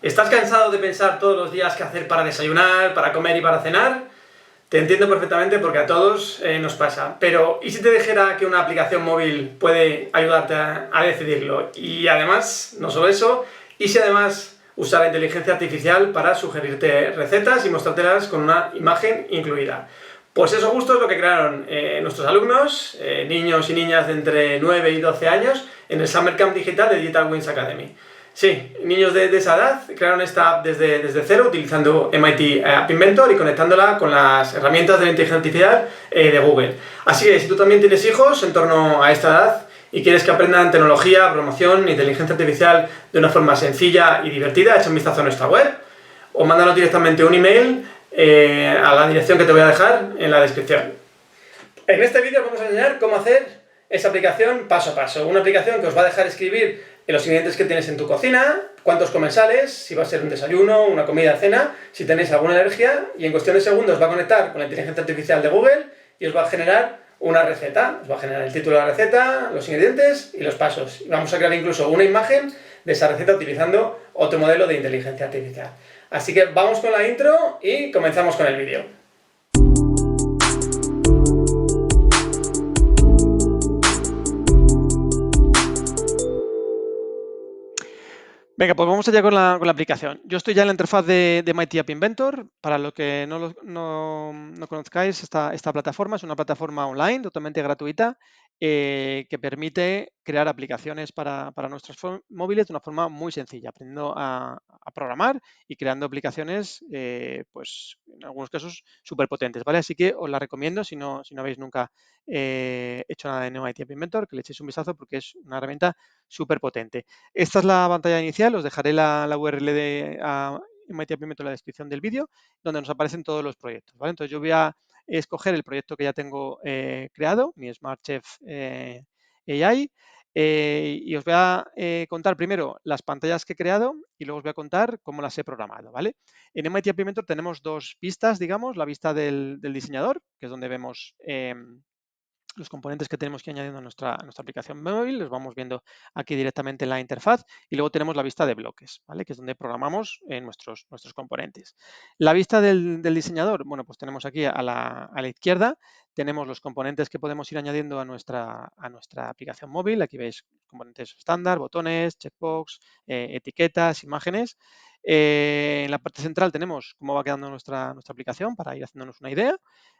¿Estás cansado de pensar todos los días qué hacer para desayunar, para comer y para cenar? Te entiendo perfectamente porque a todos nos pasa. Pero, ¿y si te dijera que una aplicación móvil puede ayudarte a decidirlo? Y además, no solo eso, ¿y si además usa la inteligencia artificial para sugerirte recetas y mostrártelas con una imagen incluida? Pues eso justo es lo que crearon nuestros alumnos, niños y niñas de entre 9 y 12 años, en el Summer Camp Digital de Digital Wings Academy. Sí, niños de esa edad crearon esta app desde cero utilizando MIT App Inventor y conectándola con las herramientas de la inteligencia artificial de Google. Así que si tú también tienes hijos en torno a esta edad y quieres que aprendan tecnología, programación, inteligencia artificial de una forma sencilla y divertida, echa un vistazo a nuestra web o mándanos directamente un email a la dirección que te voy a dejar en la descripción. En este vídeo os vamos a enseñar cómo hacer esa aplicación paso a paso. Una aplicación que os va a dejar escribir los ingredientes que tienes en tu cocina, cuántos comensales, si va a ser un desayuno, una comida, cena, si tenéis alguna alergia, y en cuestión de segundos va a conectar con la inteligencia artificial de Google y os va a generar una receta. Os va a generar el título de la receta, los ingredientes y los pasos. Y vamos a crear incluso una imagen de esa receta utilizando otro modelo de inteligencia artificial. Así que vamos con la intro y comenzamos con el vídeo. Venga, pues vamos allá con la aplicación. Yo estoy ya en la interfaz de MIT App Inventor. Para los que no conozcáis, esta plataforma es una plataforma online totalmente gratuita que permite crear aplicaciones para nuestros móviles de una forma muy sencilla, aprendiendo a programar y creando aplicaciones, pues en algunos casos súper potentes, ¿vale? Así que os la recomiendo si no habéis nunca hecho nada en MIT App Inventor, que le echéis un vistazo porque es una herramienta súper potente. Esta es la pantalla inicial, os dejaré la URL de MIT App Inventor en la descripción del vídeo, donde nos aparecen todos los proyectos, ¿vale? Entonces yo voy a escoger el proyecto que ya tengo creado, mi Smart Chef AI, y os voy a contar primero las pantallas que he creado y luego os voy a contar cómo las he programado, ¿vale? En MIT App Inventor tenemos dos vistas, digamos, la vista del diseñador, que es donde vemos los componentes que tenemos que añadir a nuestra aplicación móvil, los vamos viendo aquí directamente en la interfaz, y luego tenemos la vista de bloques, ¿vale? Que es donde programamos nuestros componentes. La vista del diseñador, bueno, pues tenemos aquí a la izquierda, tenemos los componentes que podemos ir añadiendo a nuestra aplicación móvil. Aquí veis componentes estándar, botones, checkbox, etiquetas, imágenes. En la parte central tenemos cómo va quedando nuestra aplicación para ir haciéndonos una idea.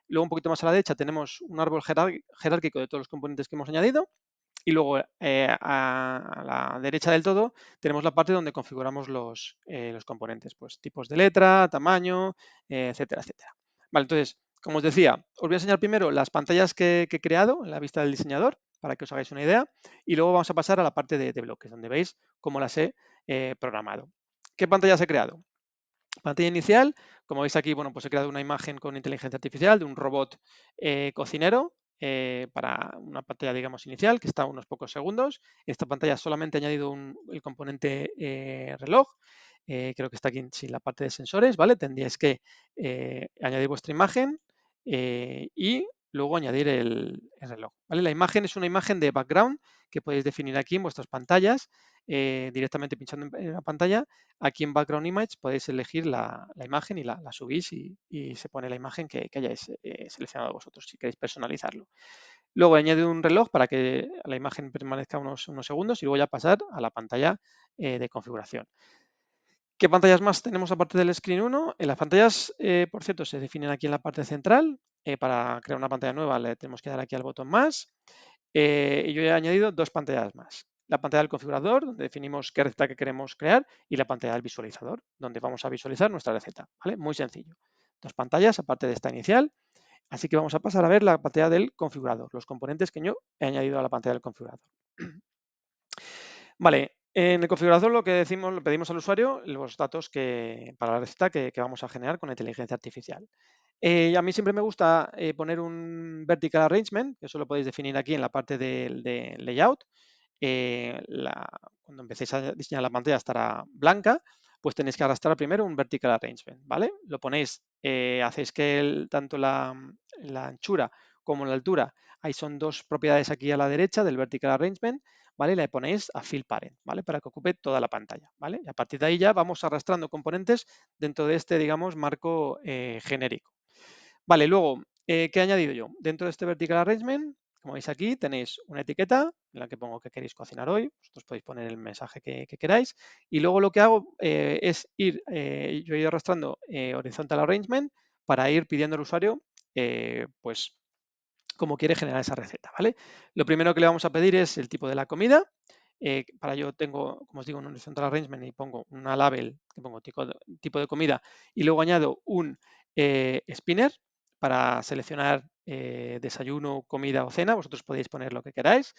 Luego, un poquito más a la derecha, tenemos un árbol jerárquico de todos los componentes que hemos añadido. Y luego, a la derecha del todo, tenemos la parte donde configuramos los componentes, pues tipos de letra, tamaño, etcétera, etcétera. Vale, entonces, como os decía, os voy a enseñar primero las pantallas que he creado en la vista del diseñador, para que os hagáis una idea, y luego vamos a pasar a la parte de bloques, donde veis cómo las he programado. ¿Qué pantallas he creado? Pantalla inicial, como veis aquí, bueno, pues he creado una imagen con inteligencia artificial de un robot cocinero para una pantalla, digamos, inicial, que está a unos pocos segundos. Esta pantalla solamente he añadido el componente reloj. Creo que está aquí sin la parte de sensores, ¿vale? Tendríais que añadir vuestra imagen y luego añadir el reloj, ¿vale? La imagen es una imagen de background que podéis definir aquí en vuestras pantallas, directamente pinchando en la pantalla. Aquí en Background Image podéis elegir la imagen y la subís y se pone la imagen que hayáis seleccionado vosotros, si queréis personalizarlo. Luego añado un reloj para que la imagen permanezca unos segundos y luego ya pasar a la pantalla de configuración. ¿Qué pantallas más tenemos aparte del Screen 1? En las pantallas, por cierto, se definen aquí en la parte central. Para crear una pantalla nueva le tenemos que dar aquí al botón más. Y yo he añadido dos pantallas más. La pantalla del configurador, donde definimos qué receta que queremos crear, y la pantalla del visualizador, donde vamos a visualizar nuestra receta. ¿Vale? Muy sencillo. Dos pantallas aparte de esta inicial. Así que vamos a pasar a ver la pantalla del configurador, los componentes que yo he añadido a la pantalla del configurador. Vale, en el configurador lo que decimos, le pedimos al usuario los datos para la receta que vamos a generar con la inteligencia artificial. A mí siempre me gusta poner un vertical arrangement, que eso lo podéis definir aquí en la parte de layout. Cuando empecéis a diseñar la pantalla estará blanca, pues tenéis que arrastrar primero un vertical arrangement, ¿vale? Lo ponéis, hacéis que tanto la anchura como la altura, ahí son dos propiedades aquí a la derecha del vertical arrangement, ¿vale? Le ponéis a Fill Parent, ¿vale? Para que ocupe toda la pantalla, ¿vale? Y a partir de ahí ya vamos arrastrando componentes dentro de este, digamos, marco genérico. Vale, luego, ¿qué he añadido yo? Dentro de este Vertical Arrangement, como veis aquí, tenéis una etiqueta en la que pongo que queréis cocinar hoy. Vosotros podéis poner el mensaje que queráis. Y luego lo que hago es yo he ido arrastrando Horizontal Arrangement para ir pidiendo al usuario, pues, cómo quiere generar esa receta, ¿vale? Lo primero que le vamos a pedir es el tipo de la comida. Para ello tengo, como os digo, un horizontal arrangement y pongo una label que pongo tipo de comida y luego añado un spinner para seleccionar desayuno, comida o cena. Vosotros podéis poner lo que queráis,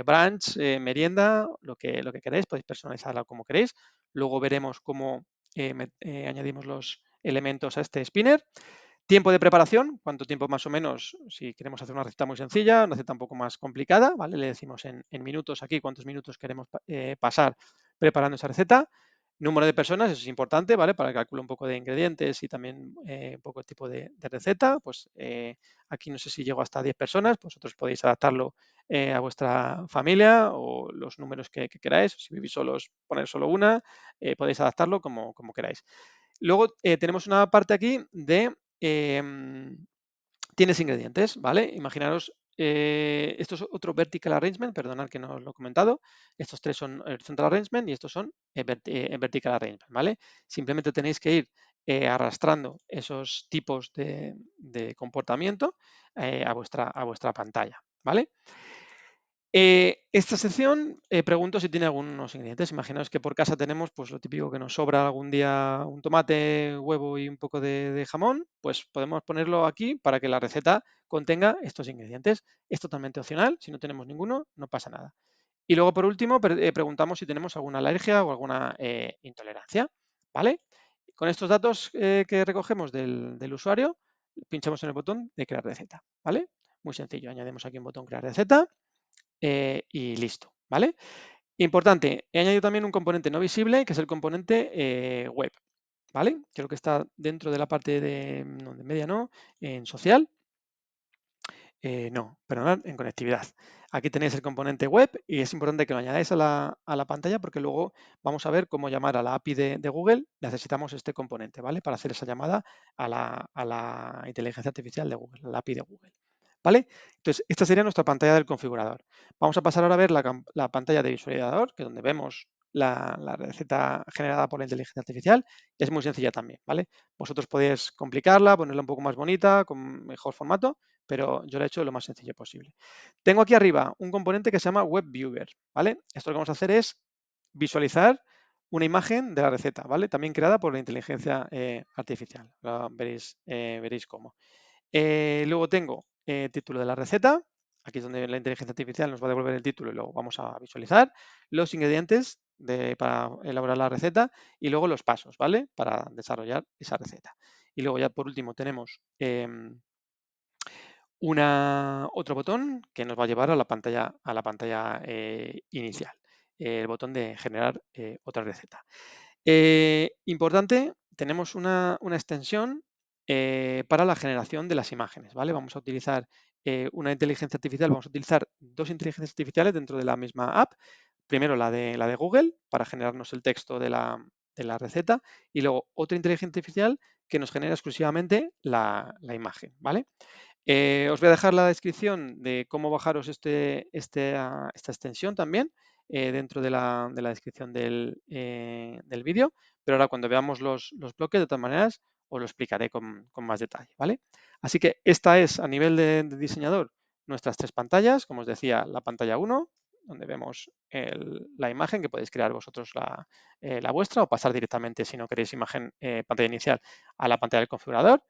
brunch, merienda, lo que queráis, podéis personalizarla como queréis. Luego veremos cómo añadimos los elementos a este spinner. Tiempo de preparación, cuánto tiempo más o menos, si queremos hacer una receta muy sencilla, una receta un poco más complicada, ¿vale? Le decimos en minutos aquí cuántos minutos queremos pasar preparando esa receta. Número de personas, eso es importante, ¿vale? Para calcular un poco de ingredientes y también un poco el tipo de receta. Pues aquí no sé si llego hasta 10 personas, vosotros podéis adaptarlo a vuestra familia o los números que queráis. Si vivís solos, poner solo una, podéis adaptarlo como queráis. Luego tenemos una parte aquí de tienes ingredientes, ¿vale? Imaginaros, esto es otro vertical arrangement, perdonad que no os lo he comentado. Estos tres son horizontal arrangement y estos son vertical arrangement, ¿vale? Simplemente tenéis que ir arrastrando esos tipos de comportamiento a vuestra pantalla, ¿vale? Esta sección pregunto si tiene algunos ingredientes. Imaginaos que por casa tenemos pues lo típico que nos sobra algún día un tomate, huevo y un poco de jamón, pues podemos ponerlo aquí para que la receta contenga estos ingredientes. Es totalmente opcional, si no tenemos ninguno, no pasa nada. Y luego por último preguntamos si tenemos alguna alergia o alguna intolerancia, ¿vale? Con estos datos que recogemos del usuario, pinchamos en el botón de crear receta, ¿vale? Muy sencillo, añadimos aquí un botón crear receta y listo, ¿vale? Importante, he añadido también un componente no visible, que es el componente web, ¿vale? Creo que está dentro de la parte no, de media, no, en social, no, perdonad, en conectividad. Aquí tenéis el componente web y es importante que lo añadáis a la pantalla porque luego vamos a ver cómo llamar a la API de Google. Necesitamos este componente, ¿vale? Para hacer esa llamada a la inteligencia artificial de Google, a la API de Google, ¿vale? Entonces, esta sería nuestra pantalla del configurador. Vamos a pasar ahora a ver la pantalla de visualizador, que es donde vemos la receta generada por la inteligencia artificial. Es muy sencilla también, ¿vale? Vosotros podéis complicarla, ponerla un poco más bonita, con mejor formato, pero yo lo he hecho lo más sencillo posible. Tengo aquí arriba un componente que se llama Web Viewer, ¿vale? Esto lo que vamos a hacer es visualizar una imagen de la receta, ¿vale? También creada por la inteligencia artificial. Veréis cómo. Luego tengo título de la receta. Aquí es donde la inteligencia artificial nos va a devolver el título y luego vamos a visualizar los ingredientes para elaborar la receta y luego los pasos, ¿vale? Para desarrollar esa receta. Y luego ya por último tenemos otro botón que nos va a llevar a la pantalla inicial, el botón de generar otra receta. Importante, tenemos una extensión para la generación de las imágenes, ¿vale? Vamos a utilizar una inteligencia artificial, vamos a utilizar dos inteligencias artificiales dentro de la misma app. Primero la de Google para generarnos el texto de la receta y luego otra inteligencia artificial que nos genera exclusivamente la imagen, ¿vale? Os voy a dejar la descripción de cómo bajaros esta extensión también dentro de la descripción del vídeo, pero ahora cuando veamos los bloques, de todas maneras, os lo explicaré con más detalle, ¿vale? Así que esta es, a nivel de diseñador, nuestras tres pantallas. Como os decía, la pantalla 1, donde vemos la imagen, que podéis crear vosotros la vuestra o pasar directamente, si no queréis imagen, pantalla inicial, a la pantalla del configurador.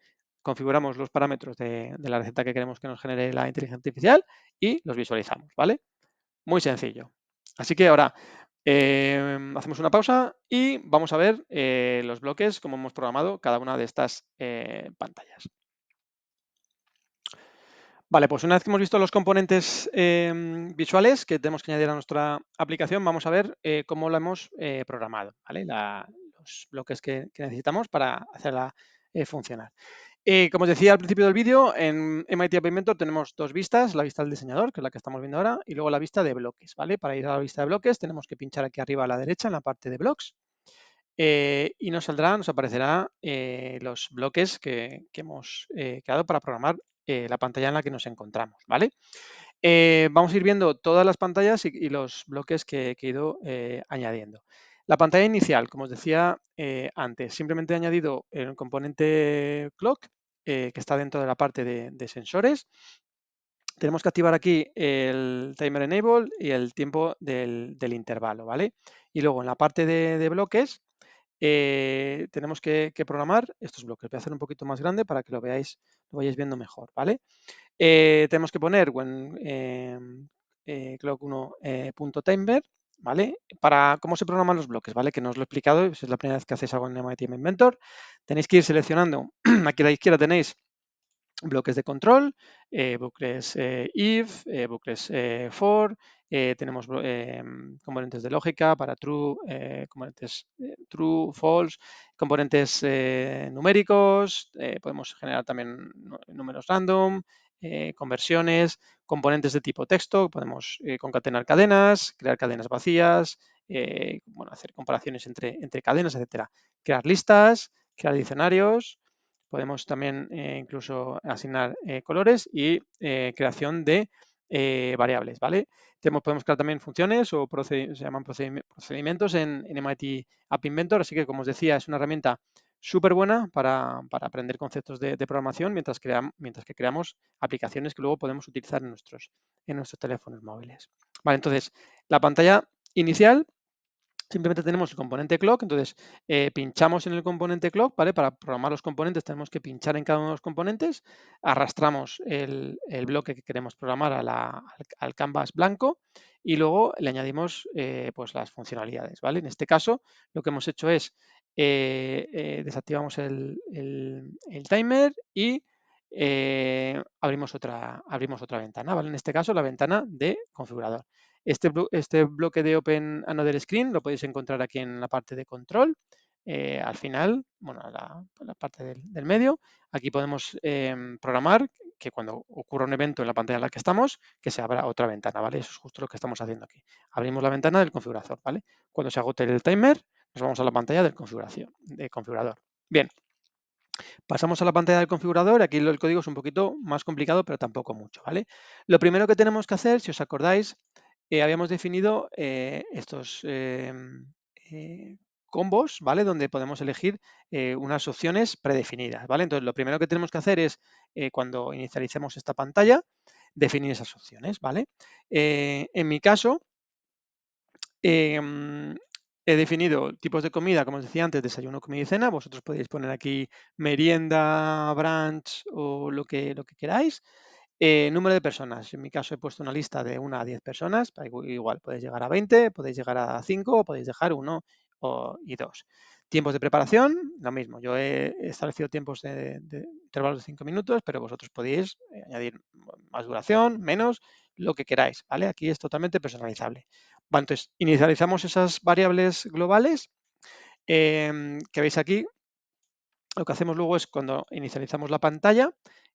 Configuramos los parámetros de la receta que queremos que nos genere la inteligencia artificial y los visualizamos, ¿vale? Muy sencillo. Así que ahora hacemos una pausa y vamos a ver los bloques, como hemos programado cada una de estas pantallas. Vale, pues una vez que hemos visto los componentes visuales que tenemos que añadir a nuestra aplicación, vamos a ver cómo lo hemos programado, ¿vale? Los bloques que necesitamos para hacerla funcionar. Como os decía al principio del vídeo, en MIT App Inventor tenemos dos vistas, la vista del diseñador, que es la que estamos viendo ahora, y luego la vista de bloques, ¿vale? Para ir a la vista de bloques tenemos que pinchar aquí arriba a la derecha en la parte de blogs y nos aparecerá los bloques que hemos creado para programar la pantalla en la que nos encontramos, ¿vale? Vamos a ir viendo todas las pantallas y los bloques que he ido añadiendo. La pantalla inicial, como os decía antes, simplemente he añadido el componente clock que está dentro de la parte de sensores. Tenemos que activar aquí el timer enable y el tiempo del intervalo, ¿vale? Y luego en la parte de bloques tenemos que programar estos bloques. Voy a hacer un poquito más grande para que lo veáis, lo vayáis viendo mejor, ¿vale? Tenemos que poner when clock 1 punto timer, ¿vale? Para cómo se programan los bloques, ¿vale? Que no os lo he explicado, si es la primera vez que hacéis algo en MIT Inventor. Tenéis que ir seleccionando, aquí a la izquierda tenéis bloques de control, bucles if, bucles for, tenemos componentes de lógica para true, componentes true, false, componentes numéricos, podemos generar también números random, conversiones, componentes de tipo texto, podemos concatenar cadenas, crear cadenas vacías, bueno, hacer comparaciones entre cadenas, etcétera. Crear listas, crear diccionarios, podemos también incluso asignar colores y creación de variables, ¿vale? Podemos crear también funciones o se llaman procedimientos en MIT App Inventor, así que como os decía, es una herramienta súper buena para aprender conceptos de programación mientras que creamos aplicaciones que luego podemos utilizar en nuestros teléfonos móviles. Vale, entonces, la pantalla inicial simplemente tenemos el componente clock, entonces pinchamos en el componente clock, ¿vale? Para programar los componentes tenemos que pinchar en cada uno de los componentes, arrastramos el bloque que queremos programar al canvas blanco y luego le añadimos pues las funcionalidades, ¿vale? En este caso lo que hemos hecho es desactivamos el timer y abrimos otra ventana, ¿vale? En este caso la ventana de configurador. Este bloque de Open Another Screen lo podéis encontrar aquí en la parte de control. Al final, bueno, la parte del medio, aquí podemos programar que cuando ocurra un evento en la pantalla en la que estamos, que se abra otra ventana, ¿vale? Eso es justo lo que estamos haciendo aquí. Abrimos la ventana del configurador, ¿vale? Cuando se agote el timer, nos vamos a la pantalla del configurador. Bien, pasamos a la pantalla del configurador. Aquí el código es un poquito más complicado, pero tampoco mucho, ¿vale? Lo primero que tenemos que hacer, si os acordáis, habíamos definido estos combos, ¿vale? Donde podemos elegir unas opciones predefinidas, ¿vale? Entonces, lo primero que tenemos que hacer es, cuando inicialicemos esta pantalla, definir esas opciones, ¿vale? En mi caso, he definido tipos de comida, como os decía antes, desayuno, comida y cena. Vosotros podéis poner aquí merienda, brunch o lo que queráis. Número de personas. En mi caso he puesto una lista de 1 a 10 personas. Igual podéis llegar a 20, podéis llegar a 5 o podéis dejar 1 y 2. Tiempos de preparación, lo mismo. Yo he establecido tiempos de intervalos de 5 minutos, pero vosotros podéis añadir más duración, menos, lo que queráis, ¿vale? Aquí es totalmente personalizable. Vale, entonces inicializamos esas variables globales que veis aquí. Lo que hacemos luego es cuando inicializamos la pantalla,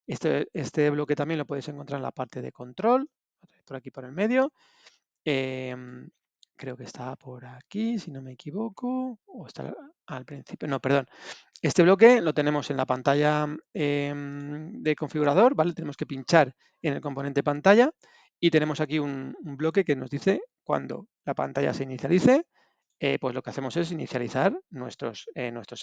este bloque también lo podéis encontrar en la parte de control, por aquí por el medio. Creo que está por aquí, si no me equivoco, o está al principio, no, perdón. Este bloque lo tenemos en la pantalla de configurador, ¿vale? Tenemos que pinchar en el componente pantalla y tenemos aquí un bloque que nos dice cuando la pantalla se inicialice, pues lo que hacemos es inicializar nuestros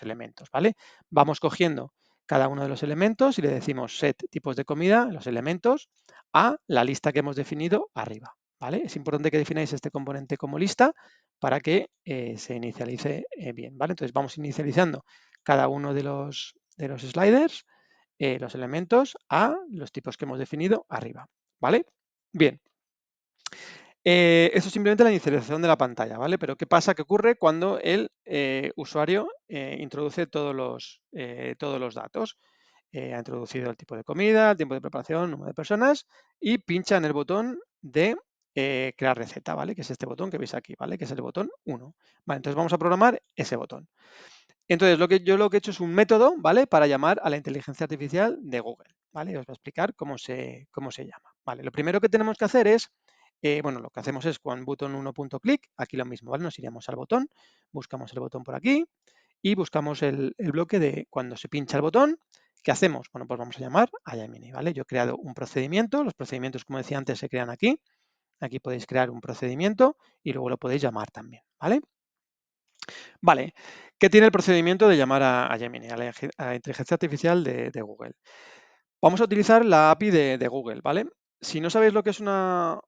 elementos, ¿vale? Vamos cogiendo cada uno de los elementos y le decimos set tipos de comida, los elementos, a la lista que hemos definido arriba, ¿vale? Es importante que defináis este componente como lista para que se inicialice bien, ¿vale? Entonces vamos inicializando cada uno de los sliders, los elementos, a los tipos que hemos definido arriba, ¿vale? Bien. Eso es simplemente la inicialización de la pantalla, ¿vale? Pero ¿qué pasa? ¿Qué ocurre cuando el usuario introduce todos los datos? Ha introducido el tipo de comida, el tiempo de preparación, número de personas y pincha en el botón de crear receta, ¿vale? Que es este botón que veis aquí, ¿vale? Que es el botón 1. Vale, entonces vamos a programar ese botón. Entonces, yo lo que he hecho es un método, ¿vale? Para llamar a la inteligencia artificial de Google, ¿vale? Os voy a explicar cómo se llama, ¿vale? Lo primero que tenemos que hacer es, bueno, lo que hacemos es con botón 1.click, aquí lo mismo, ¿vale? Nos iríamos al botón, buscamos el botón por aquí y buscamos el bloque de cuando se pincha el botón, ¿qué hacemos? Bueno, pues vamos a llamar a Gemini, ¿vale? Yo he creado un procedimiento, los procedimientos, como decía antes, se crean aquí. Aquí podéis crear un procedimiento y luego lo podéis llamar también, ¿vale? Vale, ¿qué tiene el procedimiento de llamar a Gemini, a la inteligencia artificial de Google? Vamos a utilizar la API de Google, ¿vale? Si no sabéis lo que es una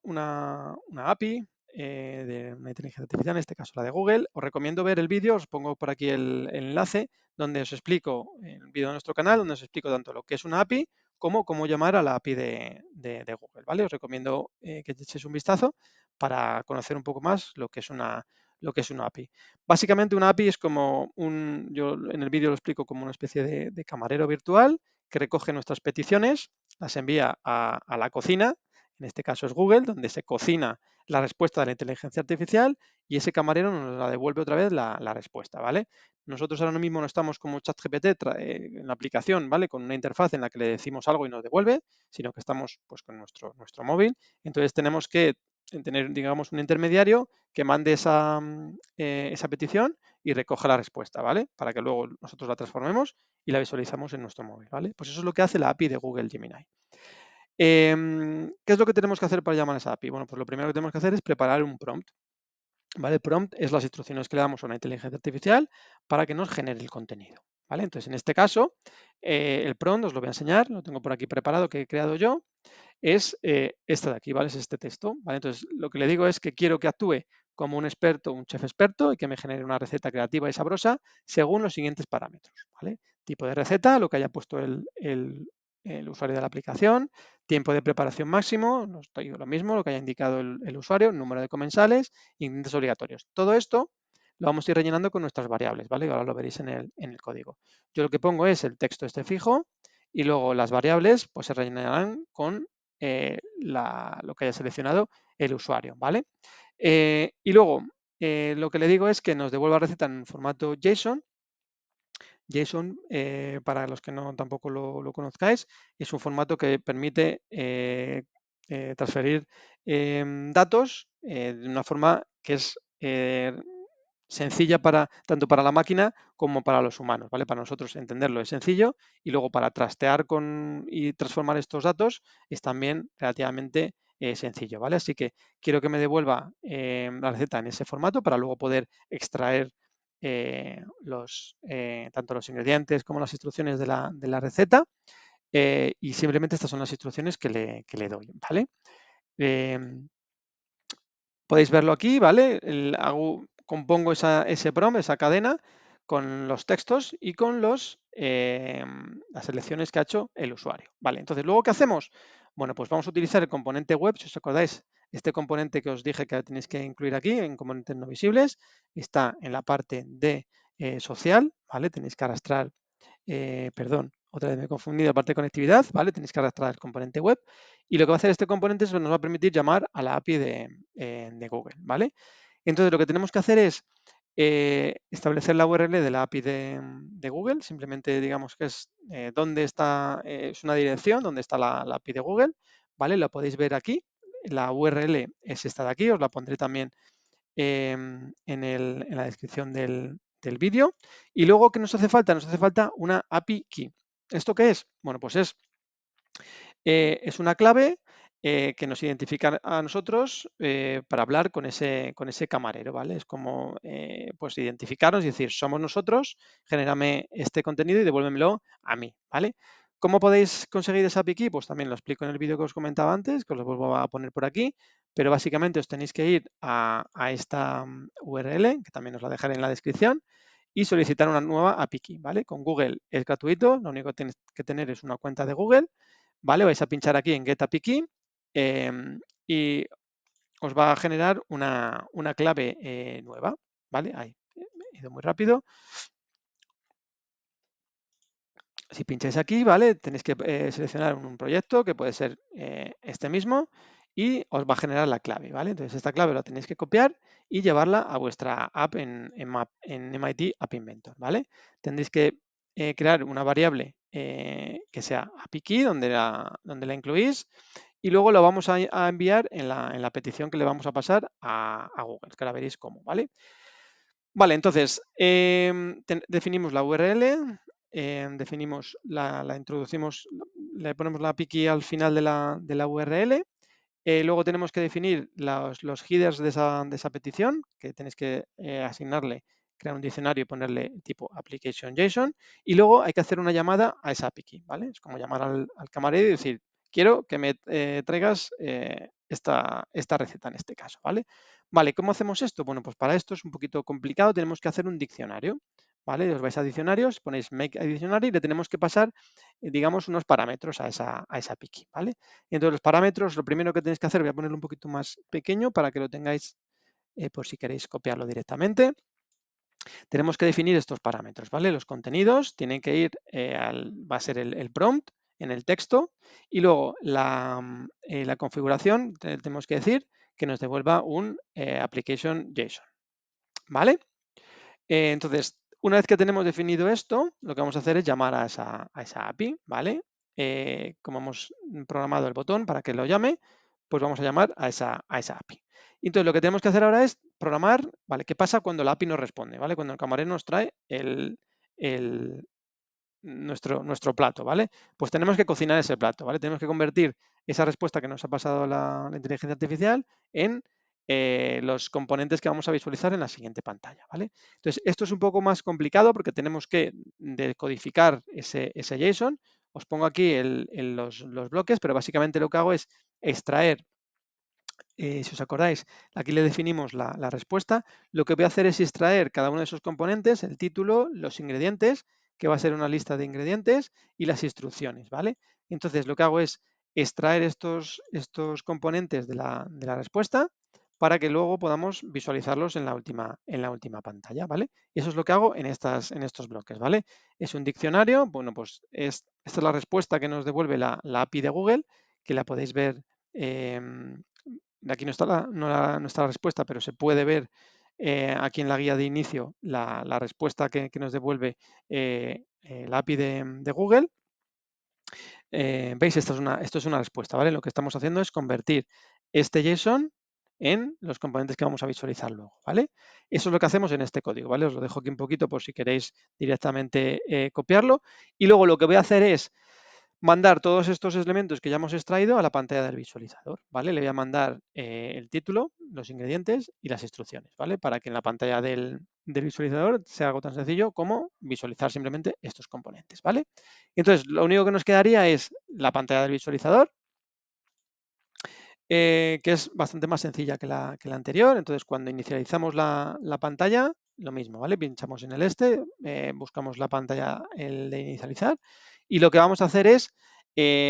API de una inteligencia artificial, en este caso la de Google, os recomiendo ver el vídeo, os pongo por aquí el enlace, donde os explico, el vídeo de nuestro canal, donde os explico tanto lo que es una API como cómo llamar a la API de Google, ¿vale? Os recomiendo que echéis un vistazo para conocer un poco más lo que es una API. Básicamente una API es como yo en el vídeo lo explico como una especie de camarero virtual que recoge nuestras peticiones, las envía a la cocina, en este caso es Google, donde se cocina la respuesta de la inteligencia artificial y ese camarero nos la devuelve otra vez la respuesta, ¿vale? Nosotros ahora mismo no estamos como ChatGPT en la aplicación, ¿vale? Con una interfaz en la que le decimos algo y nos devuelve, sino que estamos pues con nuestro móvil. Entonces tenemos que tener, digamos, un intermediario que mande esa petición y recoja la respuesta, ¿vale? Para que luego nosotros la transformemos y la visualizamos en nuestro móvil, ¿vale? Pues eso es lo que hace la API de Google Gemini. ¿Qué es lo que tenemos que hacer para llamar a esa API? Bueno, pues lo primero que tenemos que hacer es preparar un prompt, ¿vale? El prompt es las instrucciones que le damos a una inteligencia artificial para que nos genere el contenido, ¿vale? Entonces, en este caso, el prompt os lo voy a enseñar, lo tengo por aquí preparado, que he creado yo, es esta de aquí, ¿vale? Es este texto, ¿vale? Entonces, lo que le digo es que quiero que actúe como un experto, un chef experto y que me genere una receta creativa y sabrosa según los siguientes parámetros, ¿vale? Tipo de receta, lo que haya puesto el usuario de la aplicación, tiempo de preparación máximo, lo mismo, lo que haya indicado el usuario, número de comensales, ingredientes obligatorios. Todo esto lo vamos a ir rellenando con nuestras variables, ¿vale? Ahora lo veréis en el código. Yo lo que pongo es el texto este fijo y luego las variables pues se rellenarán con lo que haya seleccionado el usuario, ¿vale? Y luego lo que le digo es que nos devuelva la receta en formato JSON. JSON, para los que no tampoco lo conozcáis, es un formato que permite transferir datos de una forma que es sencilla tanto para la máquina como para los humanos, ¿vale? Para nosotros entenderlo es sencillo y luego para trastear y transformar estos datos es también relativamente sencillo, ¿vale? Así que quiero que me devuelva la receta en ese formato para luego poder extraer tanto los ingredientes como las instrucciones de la receta y simplemente estas son las instrucciones que le doy, ¿vale? Em, Podéis verlo aquí, ¿vale? Compongo ese prompt, esa cadena, con los textos y con las selecciones que ha hecho el usuario. Vale, entonces, ¿luego qué hacemos? Bueno, pues vamos a utilizar el componente web. Si os acordáis, este componente que os dije que tenéis que incluir aquí en componentes no visibles, está en la parte de social, ¿vale? Tenéis que arrastrar, perdón, otra vez me he confundido, la parte de conectividad, ¿vale? Tenéis que arrastrar el componente web y lo que va a hacer este componente es que nos va a permitir llamar a la API de Google, ¿vale? Entonces, lo que tenemos que hacer es establecer la URL de la API de Google, simplemente digamos que es dónde está, es una dirección donde está la API de Google, ¿vale? La podéis ver aquí, la URL es esta de aquí, os la pondré también en la descripción del vídeo. Y luego, ¿qué nos hace falta? Nos hace falta una API Key. ¿Esto qué es? Bueno, pues es una clave que nos identifica a nosotros para hablar con ese camarero, ¿vale? Es como pues identificarnos y decir, somos nosotros, genérame este contenido y devuélvemelo a mí, ¿vale? ¿Cómo podéis conseguir esa API key? Pues también lo explico en el vídeo que os comentaba antes, que os lo vuelvo a poner por aquí, pero básicamente os tenéis que ir a esta URL, que también os la dejaré en la descripción, y solicitar una nueva API key, ¿vale? Con Google es gratuito, lo único que tenéis que tener es una cuenta de Google, ¿vale? Vais a pinchar aquí en Get API Key y os va a generar una clave nueva, ¿vale? Ahí, he ido muy rápido. Si pincháis aquí, ¿vale? Tenéis que seleccionar un proyecto que puede ser este mismo y os va a generar la clave, ¿vale? Entonces esta clave la tenéis que copiar y llevarla a vuestra app en MIT App Inventor, ¿vale? Tendréis que crear una variable que sea API key, donde la incluís, y luego lo vamos a enviar en la petición que le vamos a pasar a Google, que ahora veréis cómo, ¿vale? Vale, entonces definimos la URL, la introducimos, le ponemos la API key al final de la URL. Luego tenemos que definir los headers de esa petición, que tenéis que asignarle, crear un diccionario y ponerle tipo application JSON. Y luego hay que hacer una llamada a esa API key, ¿vale? Es como llamar al camarero y decir, quiero que me traigas esta receta en este caso, ¿vale? Vale, ¿cómo hacemos esto? Bueno, pues para esto es un poquito complicado, tenemos que hacer un diccionario, ¿vale? Os vais a diccionarios, ponéis make a diccionario y le tenemos que pasar, digamos, unos parámetros a esa API key, ¿vale? Entonces, los parámetros, lo primero que tenéis que hacer, voy a ponerlo un poquito más pequeño para que lo tengáis por si queréis copiarlo directamente. Tenemos que definir estos parámetros, ¿vale? Los contenidos tienen que ir va a ser el prompt en el texto y luego la configuración, tenemos que decir que nos devuelva un application JSON, ¿vale? Entonces, una vez que tenemos definido esto, lo que vamos a hacer es llamar a esa API, ¿vale? Como hemos programado el botón para que lo llame, pues vamos a llamar a esa API. Entonces, lo que tenemos que hacer ahora es programar, ¿vale? ¿Qué pasa cuando la API nos responde, ¿vale? Cuando el camarero nos trae el, nuestro plato, ¿vale? Pues tenemos que cocinar ese plato, ¿vale? Tenemos que convertir esa respuesta que nos ha pasado la inteligencia artificial en los componentes que vamos a visualizar en la siguiente pantalla, ¿vale? Entonces, esto es un poco más complicado porque tenemos que decodificar ese JSON. Os pongo aquí los bloques, pero básicamente lo que hago es extraer, si os acordáis, aquí le definimos la respuesta. Lo que voy a hacer es extraer cada uno de esos componentes, el título, los ingredientes, que va a ser una lista de ingredientes, y las instrucciones, ¿vale? Entonces, lo que hago es extraer estos componentes de la respuesta para que luego podamos visualizarlos en la última pantalla, ¿vale? Y eso es lo que hago en estos bloques, ¿vale? Es un diccionario, bueno, pues esta es la respuesta que nos devuelve la API de Google, que la podéis ver. Aquí no está no está la respuesta, pero se puede ver aquí en la guía de inicio la respuesta que nos devuelve la API de Google. ¿Veis? Esto es una respuesta, ¿vale? Lo que estamos haciendo es convertir este JSON en los componentes que vamos a visualizar luego, ¿vale? Eso es lo que hacemos en este código, ¿vale? Os lo dejo aquí un poquito por si queréis directamente copiarlo. Y luego lo que voy a hacer es mandar todos estos elementos que ya hemos extraído a la pantalla del visualizador, ¿vale? Le voy a mandar el título, los ingredientes y las instrucciones, ¿vale? Para que en la pantalla del visualizador sea algo tan sencillo como visualizar simplemente estos componentes, ¿vale? Entonces, lo único que nos quedaría es la pantalla del visualizador, que es bastante más sencilla que la anterior. Entonces, cuando inicializamos la pantalla, lo mismo, ¿vale? Pinchamos en el buscamos la pantalla, el de inicializar, y lo que vamos a hacer es,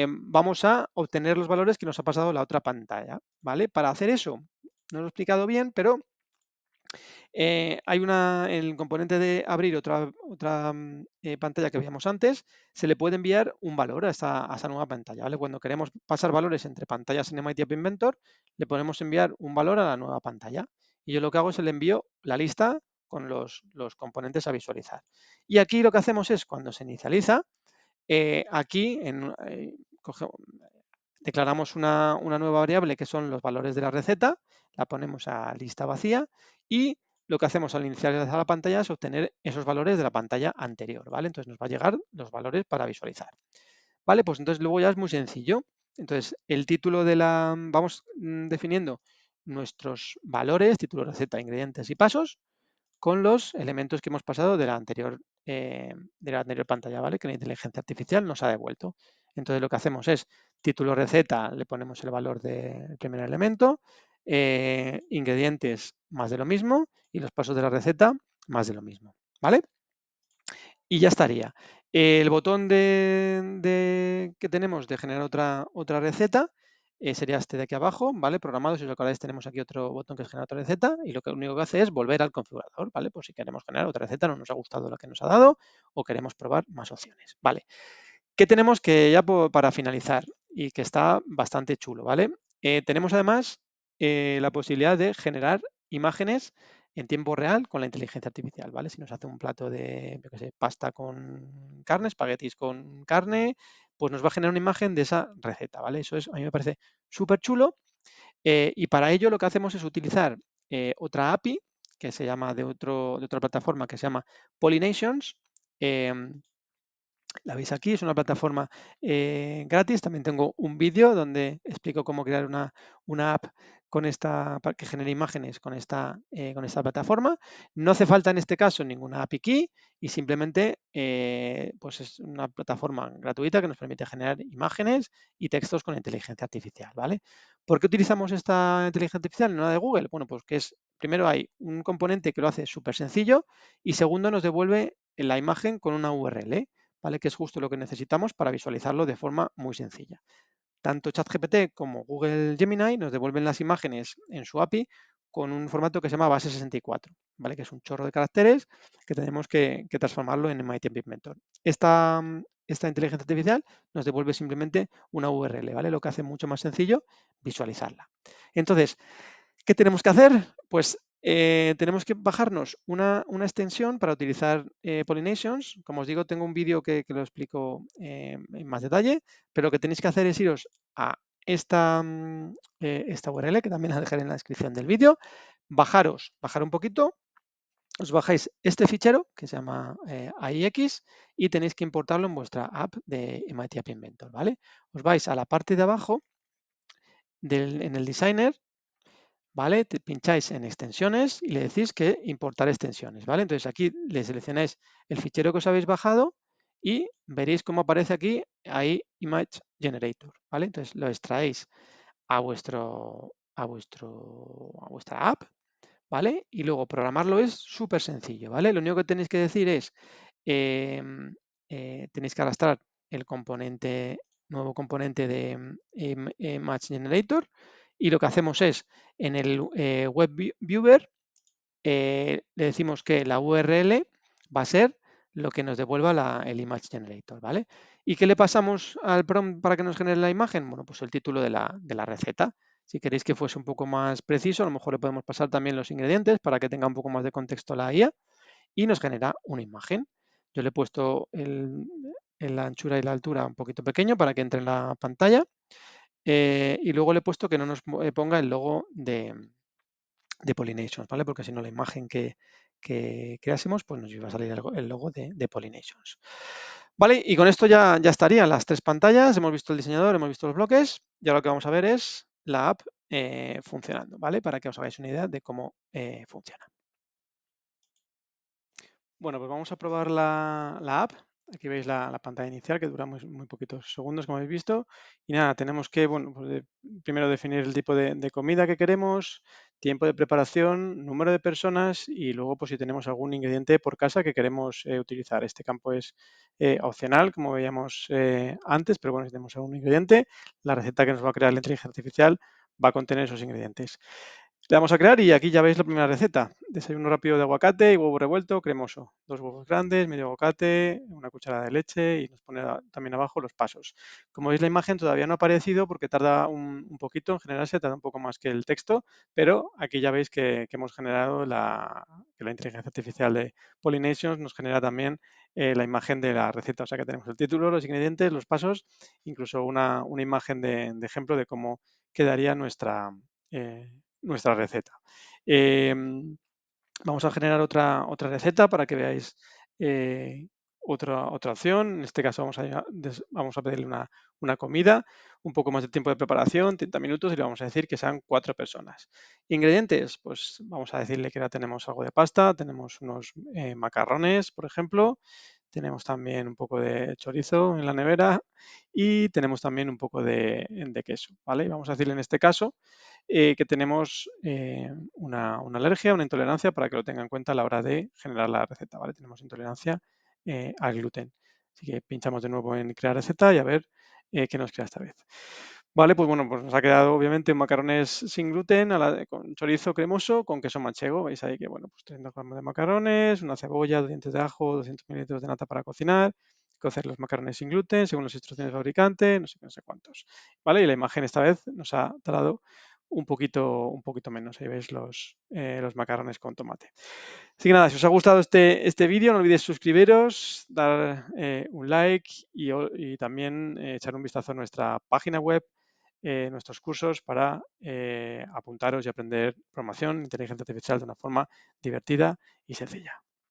vamos a obtener los valores que nos ha pasado la otra pantalla, ¿vale? Para hacer eso, no lo he explicado bien, pero hay en el componente de abrir otra pantalla que veíamos antes, se le puede enviar un valor a esa nueva pantalla, ¿vale? Cuando queremos pasar valores entre pantallas en MIT App Inventor, le podemos enviar un valor a la nueva pantalla. Y yo lo que hago es le envío la lista con los componentes a visualizar. Y aquí lo que hacemos es, cuando se inicializa, aquí declaramos una nueva variable que son los valores de la receta, la ponemos a lista vacía y lo que hacemos al inicializar la pantalla es obtener esos valores de la pantalla anterior, ¿vale? Entonces nos va a llegar los valores para visualizar. Vale, pues entonces luego ya es muy sencillo. Entonces el título vamos definiendo nuestros valores, título, receta, ingredientes y pasos, con los elementos que hemos pasado de la anterior pantalla, ¿vale? Que la inteligencia artificial nos ha devuelto. Entonces lo que hacemos es título receta, le ponemos el valor del primer elemento, ingredientes más de lo mismo y los pasos de la receta más de lo mismo, ¿vale? Y ya estaría. El botón que tenemos de generar otra receta sería este de aquí abajo, ¿vale? Programado, si os acordáis, tenemos aquí otro botón que es generar otra receta y lo único que hace es volver al configurador, ¿vale? Por si queremos generar otra receta, no nos ha gustado la que nos ha dado o queremos probar más opciones, ¿vale? ¿Qué tenemos que ya para finalizar y que está bastante chulo, ¿vale? tenemos además la posibilidad de generar imágenes en tiempo real con la inteligencia artificial, ¿vale? Si nos hace un plato de, yo qué sé, pasta con carne, espaguetis con carne, pues nos va a generar una imagen de esa receta, ¿vale? Eso es, a mí me parece súper chulo. Y para ello lo que hacemos es utilizar otra API que se llama de otra plataforma que se llama Pollinations. em, la veis aquí, es una plataforma gratis. También tengo un vídeo donde explico cómo crear una app para que genere imágenes con esta plataforma. No hace falta en este caso ninguna API key y simplemente pues es una plataforma gratuita que nos permite generar imágenes y textos con inteligencia artificial, ¿vale? ¿Por qué utilizamos esta inteligencia artificial? No la de Google. Bueno, pues que primero hay un componente que lo hace súper sencillo y segundo nos devuelve la imagen con una URL. ¿Vale? Que es justo lo que necesitamos para visualizarlo de forma muy sencilla. Tanto ChatGPT como Google Gemini nos devuelven las imágenes en su API con un formato que se llama base 64, ¿vale? Que es un chorro de caracteres que tenemos que transformarlo en MIT Inventor. Esta inteligencia artificial nos devuelve simplemente una URL, ¿vale? Lo que hace mucho más sencillo visualizarla. Entonces, ¿qué tenemos que hacer? Pues tenemos que bajarnos una extensión para utilizar Pollinations. Como os digo, tengo un vídeo que lo explico en más detalle, pero lo que tenéis que hacer es iros a esta URL, que también la dejaré en la descripción del vídeo, bajar un poquito, os bajáis este fichero que se llama AIX y tenéis que importarlo en vuestra app de MIT App Inventor, ¿vale? Os vais a la parte de abajo en el designer, ¿vale? Te pincháis en extensiones y le decís que importar extensiones, ¿vale? Entonces aquí le seleccionáis el fichero que os habéis bajado y veréis cómo aparece aquí ahí Image Generator, ¿vale? Entonces lo extraéis a vuestra app, ¿vale? Y luego programarlo es súper sencillo, ¿vale? Lo único que tenéis que decir es, em, tenéis que arrastrar el nuevo componente de Image Generator y lo que hacemos es, en el Web Viewer, le decimos que la URL va a ser lo que nos devuelva el Image Generator, ¿vale? ¿Y qué le pasamos al prompt para que nos genere la imagen? Bueno, pues el título de la receta. Si queréis que fuese un poco más preciso, a lo mejor le podemos pasar también los ingredientes para que tenga un poco más de contexto la IA y nos genera una imagen. Yo le he puesto la anchura y la altura un poquito pequeño para que entre en la pantalla y luego le he puesto que no nos ponga el logo de Pollinations, ¿vale? Porque si no la imagen que creásemos, pues nos iba a salir el logo de Pollinations. Vale, y con esto ya estarían las tres pantallas. Hemos visto el diseñador, hemos visto los bloques. Y ahora lo que vamos a ver es la app funcionando, ¿vale? Para que os hagáis una idea de cómo funciona. Bueno, pues vamos a probar la app. Aquí veis la pantalla inicial que dura muy poquitos segundos, como habéis visto. Y nada, tenemos que, bueno, pues primero definir el tipo de comida que queremos, tiempo de preparación, número de personas y luego, pues si tenemos algún ingrediente por casa que queremos utilizar. Este campo es opcional, como veíamos antes, pero bueno, si tenemos algún ingrediente, la receta que nos va a crear la inteligencia artificial va a contener esos ingredientes. Le damos a crear y aquí ya veis la primera receta. Desayuno rápido de aguacate y huevo revuelto cremoso. 2 huevos grandes, medio aguacate, una cucharada de leche y nos pone también abajo los pasos. Como veis la imagen todavía no ha aparecido porque tarda un poquito en generarse, tarda un poco más que el texto, pero aquí ya veis que hemos generado que la inteligencia artificial de Pollinations nos genera también la imagen de la receta. O sea que tenemos el título, los ingredientes, los pasos, incluso una imagen de ejemplo de cómo quedaría eh, nuestra receta. Vamos a generar otra receta para que veáis otra opción. En este caso vamos a pedirle una comida, un poco más de tiempo de preparación, 30 minutos, y le vamos a decir que sean 4 personas. Ingredientes, pues vamos a decirle que ya tenemos algo de pasta, tenemos unos macarrones, por ejemplo, tenemos también un poco de chorizo en la nevera y tenemos también un poco de queso, ¿vale? Vamos a decirle en este caso que tenemos una alergia, una intolerancia para que lo tenga en cuenta a la hora de generar la receta, ¿vale? Tenemos intolerancia al gluten. Así que pinchamos de nuevo en crear receta y a ver qué nos crea esta vez. Vale, pues bueno, pues nos ha quedado obviamente macarrones sin gluten con chorizo cremoso con queso manchego. Veis ahí que, bueno, pues 300 gramos de macarrones, una cebolla, 2 dientes de ajo, 200 mililitros de nata para cocinar, cocer los macarrones sin gluten según las instrucciones del fabricante, no sé qué, no sé cuántos. ¿Vale? Y la imagen esta vez nos ha tardado un poquito menos. Ahí veis los macarrones con tomate. Así que nada, si os ha gustado este vídeo, no olvidéis suscribiros, dar un like y también echar un vistazo a nuestra página web, nuestros cursos para apuntaros y aprender programación, inteligencia artificial de una forma divertida y sencilla.